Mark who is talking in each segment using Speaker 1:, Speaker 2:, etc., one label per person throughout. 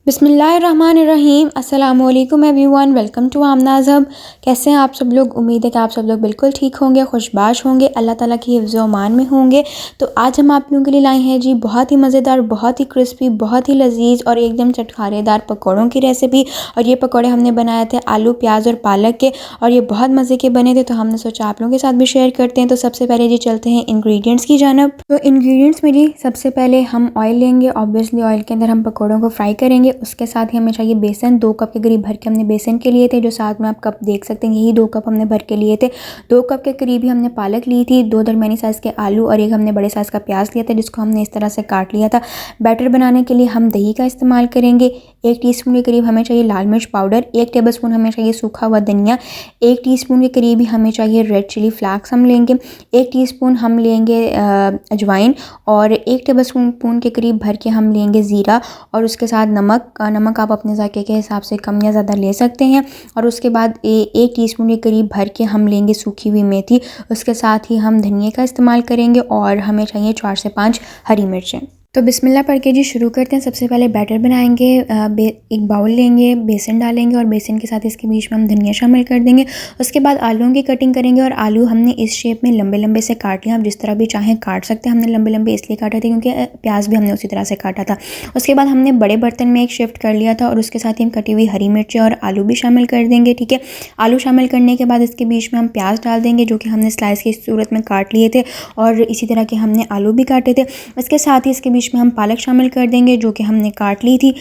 Speaker 1: बिस्मिल्लाहिर्रहमानिर्रहीम अस्सलामुअलैकुम everyone, welcome to आमनाज़ hub. कैसे हैं आप सब लोग? उम्मीद है कि आप सब लोग बिल्कुल ठीक होंगे, खुशबाश होंगे, अल्लाह ताला की हिफ्ज़ व अमान में होंगे। तो आज हम आप लोगों के लिए लाए हैं जी बहुत ही मज़ेदार, बहुत ही क्रिस्पी, बहुत ही लजीज और एकदम चटखारेदार पकौड़ों की रेसिपी। और ये पकौड़े हमने बनाए थे आलू, प्याज और पालक के, और ये बहुत मज़े के बने थे। तो हमने सोचा आप लोगों के साथ भी शेयर करते हैं। तो सबसे पहले जी चलते हैं इंग्रेडिएंट्स की जानब। तो इंग्रेडिएंट्स में जी सबसे पहले हम ऑयल लेंगे। ऑब्वियसली ऑयल के अंदर हम पकौड़ों को फ्राई करेंगे। उसके साथ ही हमें चाहिए बेसन। 2 कप के करीब भर के हमने बेसन के लिए थे, जो साथ में आप कप देख सकते हैं, यही 2 कप हमने भर के लिए थे। 2 कप के करीब ही हमने पालक ली थी, 2 दरमियानी साइज़ के आलू और एक हमने बड़े साइज़ का प्याज लिया था, जिसको हमने इस तरह से काट लिया था। बैटर बनाने के लिए हम दही का इस्तेमाल करेंगे। 1 टीस्पून के करीब हमें चाहिए लाल मिर्च पाउडर, 1 टेबलस्पून हमें चाहिए सूखा हुआ धनिया, 1 टीस्पून के करीब ही हमें चाहिए रेड चिली फ्लैक्स हम लेंगे, 1 टीस्पून हम लेंगे अजवाइन, और 1 टेबलस्पून के करीब भर के हम लेंगे ज़ीरा, और उसके साथ नमक आप अपने जायके के हिसाब से कम या ज़्यादा ले सकते हैं। और उसके बाद 1 टीस्पून के करीब भर के हम लेंगे सूखी हुई मेथी। उसके साथ ही हम धनिया का इस्तेमाल करेंगे, और हमें चाहिए 4 से 5 हरी मिर्चें। तो बिस्मिल्लाह पढ़ के जी शुरू करते हैं। सबसे पहले बैटर बनाएंगे। एक बाउल लेंगे, बेसन डालेंगे, और बेसन के साथ इसके बीच में हम धनिया शामिल कर देंगे। उसके बाद आलूओं की कटिंग करेंगे, और आलू हमने इस शेप में लंबे लंबे से काट लिया। आप जिस तरह भी चाहें काट सकते हैं। हमने लंबे लंबे इसलिए काटे थे क्योंकि प्याज भी हमने उसी तरह से काटा था। उसके बाद हमने बड़े बर्तन में एक शिफ्ट कर लिया था, और उसके साथ ही हम कटी हुई हरी मिर्चें और आलू भी शामिल कर देंगे। ठीक है, आलू शामिल करने के बाद इसके बीच में हम प्याज डाल देंगे, जो कि हमने स्लाइस की सूरत में काट लिए थे, और इसी तरह के हमने आलू भी काटे थे। इसके साथ ही इसके बीच में हम पालक शामिल कर देंगे, जो कि हमने काट ली थी।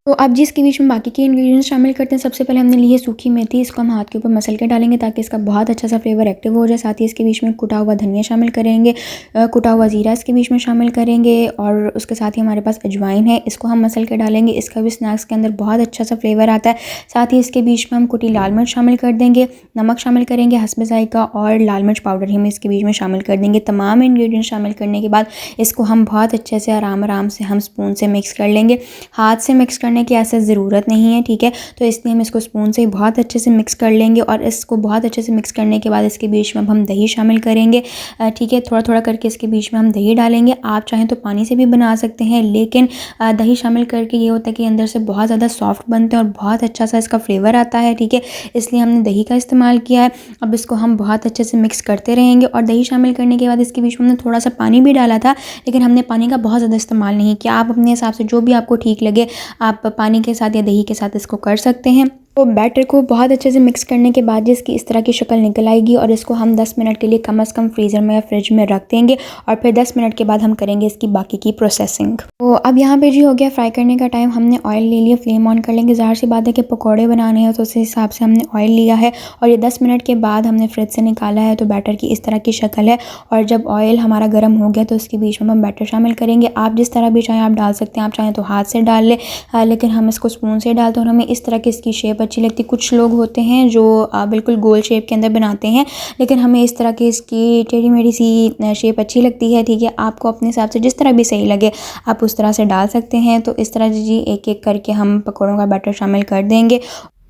Speaker 1: तो अब जिसके बीच में बाकी के इंग्रेडिएंट्स शामिल करते हैं। सबसे पहले हमने ली है सूखी मेथी। इसको हम हाथ के ऊपर मसल के डालेंगे ताकि इसका बहुत अच्छा सा फ्लेवर एक्टिव हो जाए। साथ ही इसके बीच में कुटा हुआ धनिया शामिल करेंगे, कुटा हुआ ज़ीरा इसके बीच में शामिल करेंगे, और उसके साथ ही हमारे पास अजवाइन है, इसको हम मसल के डालेंगे। इसका भी स्नैक्स के अंदर बहुत अच्छा सा फ्लेवर आता है। साथ ही इसके बीच में हम कुटी लाल मिर्च शामिल कर देंगे, नमक शामिल करेंगे हस्ब जायका, और लाल मिर्च पाउडर ही हम इसके बीच में शामिल कर देंगे। तमाम इंग्रेडिएंट्स शामिल करने के बाद इसको हम बहुत अच्छे से आराम से हम स्पून से मिक्स कर लेंगे। हाथ से मिक्स करने की ऐसे ज़रूरत नहीं है, ठीक है। तो इसलिए हम इसको स्पून से बहुत अच्छे से मिक्स कर लेंगे, और इसको बहुत अच्छे से मिक्स करने के बाद इसके बीच में हम दही शामिल करेंगे। ठीक है, थोड़ा थोड़ा करके इसके बीच में हम दही डालेंगे। आप चाहें तो पानी से भी बना सकते हैं, लेकिन दही शामिल करके ये होता है कि अंदर से बहुत ज़्यादा सॉफ्ट बनते हैं और बहुत अच्छा सा इसका फ्लेवर आता है। ठीक है, इसलिए हमने दही का इस्तेमाल किया है। अब इसको हम बहुत अच्छे से मिक्स करते रहेंगे, और दही शामिल करने के बाद इसके बीच में हमने थोड़ा सा पानी भी डाला था, लेकिन हमने पानी का बहुत ज़्यादा इस्तेमाल नहीं किया। आप अपने हिसाब से जो भी आपको ठीक लगे आप पानी के साथ या दही के साथ इसको कर सकते हैं। तो बैटर को बहुत अच्छे से मिक्स करने के बाद जिसकी इस तरह की शक्ल निकल आएगी, और इसको हम 10 मिनट के लिए कम से कम फ्रीज़र में या फ्रिज में रख देंगे, और फिर 10 मिनट के बाद हम करेंगे इसकी बाकी की प्रोसेसिंग। तो अब यहाँ पे जी हो गया फ्राई करने का टाइम। हमने ऑयल ले लिया, फ्लेम ऑन कर लेंगे। ज़ाहिर सी बात है कि पकौड़े बनाने हैं, तो उस हिसाब से हमने ऑयल लिया है, और ये 10 मिनट के बाद हमने फ्रिज से निकाला है। तो बैटर की इस तरह की शक्ल है, और जब ऑयल हमारा गर्म हो गया तो इसके बीच में हम बैटर शामिल करेंगे। आप जिस तरह भी चाहें आप डाल सकते हैं। आप चाहें तो हाथ से डाल लें, लेकिन हम इसको स्पून से डालते हैं, और हमें इस तरह की इसकी शेप अच्छी लगती है। कुछ लोग होते हैं जो बिल्कुल गोल शेप के अंदर बनाते हैं, लेकिन हमें इस तरह की इसकी टेढ़ी मेढ़ी सी शेप अच्छी लगती है। ठीक है, आपको अपने हिसाब से जिस तरह भी सही लगे आप उस तरह से डाल सकते हैं। तो इस तरह जी एक एक करके हम पकौड़ों का बैटर शामिल कर देंगे,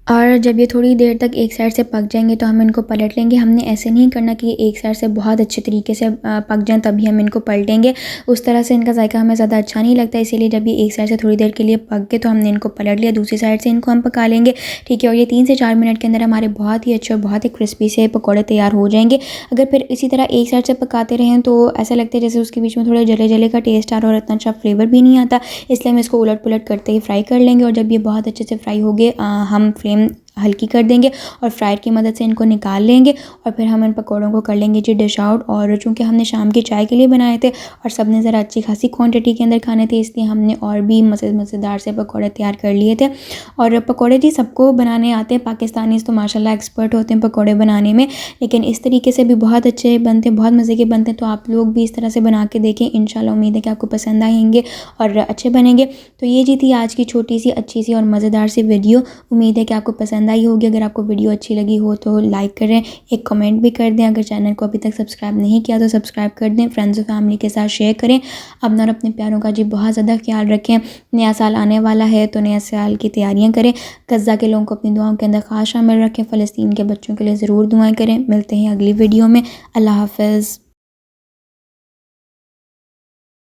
Speaker 1: और जब ये थोड़ी देर तक एक साइड से पक जाएंगे तो हम इनको पलट लेंगे। हमने ऐसे नहीं करना कि एक साइड से बहुत अच्छे तरीके से पक जाएं तभी हम इनको पलटेंगे, उस तरह से इनका जायका हमें ज़्यादा अच्छा नहीं लगता। इसीलिए जब ये एक साइड से थोड़ी देर के लिए पक गए तो हमने इनको पलट लिया, दूसरी साइड से इनको हम पका लेंगे। ठीक है, और ये 3 से 4 मिनट के अंदर हमारे बहुत ही अच्छे और बहुत ही क्रिस्पी से पकौड़े तैयार हो जाएंगे। अगर फिर इसी तरह एक साइड से पकाते रहें तो ऐसा लगता है जैसे उसके बीच में थोड़े जले जले का टेस्ट आ रहा है, और इतना अच्छा फ्लेवर भी नहीं आता। इसलिए हम इसको उलट पुलट करते ही फ्राई कर लेंगे, और जब ये बहुत अच्छे से फ्राई हो गए हम फ्लेम हल्की कर देंगे और फ्रायर की मदद से इनको निकाल लेंगे, और फिर हम इन पकौड़ों को कर लेंगे जी डिश आउट। और चूँकि हमने शाम की चाय के लिए बनाए थे और सब ने ज़रा अच्छी खासी क्वांटिटी के अंदर खाने थे, इसलिए हमने और भी मज़ेदार से पकौड़े तैयार कर लिए थे। और पकौड़े जी सबको बनाने आते हैं, पाकिस्तानीज़ तो माशाल्लाह एक्सपर्ट होते हैं पकौड़े बनाने में, लेकिन इस तरीके से भी बहुत अच्छे बनते हैं, बहुत मज़े के बनते हैं। तो आप लोग भी इस तरह से बना के देखें, इंशाल्लाह उम्मीद है कि आपको पसंद आएंगे और अच्छे बनेंगे। तो ये जी थी आज की छोटी सी अच्छी सी और मज़ेदार सी वीडियो। उम्मीद है कि आपको पसंद आई होगी। अगर आपको वीडियो अच्छी लगी हो तो लाइक करें, एक कमेंट भी कर दें। अगर चैनल को अभी तक सब्सक्राइब नहीं किया तो सब्सक्राइब कर दें, फ्रेंड्स और फैमिली के साथ शेयर करें। अपना और अपने प्यारों का जी बहुत ज़्यादा ख्याल रखें। नया साल आने वाला है तो नया साल की तैयारियां करें। गज़ा के लोगों को अपनी दुआओं के अंदर ख़ास शामिल रखें। फ़लस्तीन के बच्चों के लिए ज़रूर दुआएं करें। मिलते हैं अगली वीडियो में। अल्लाह हाफ़िज़।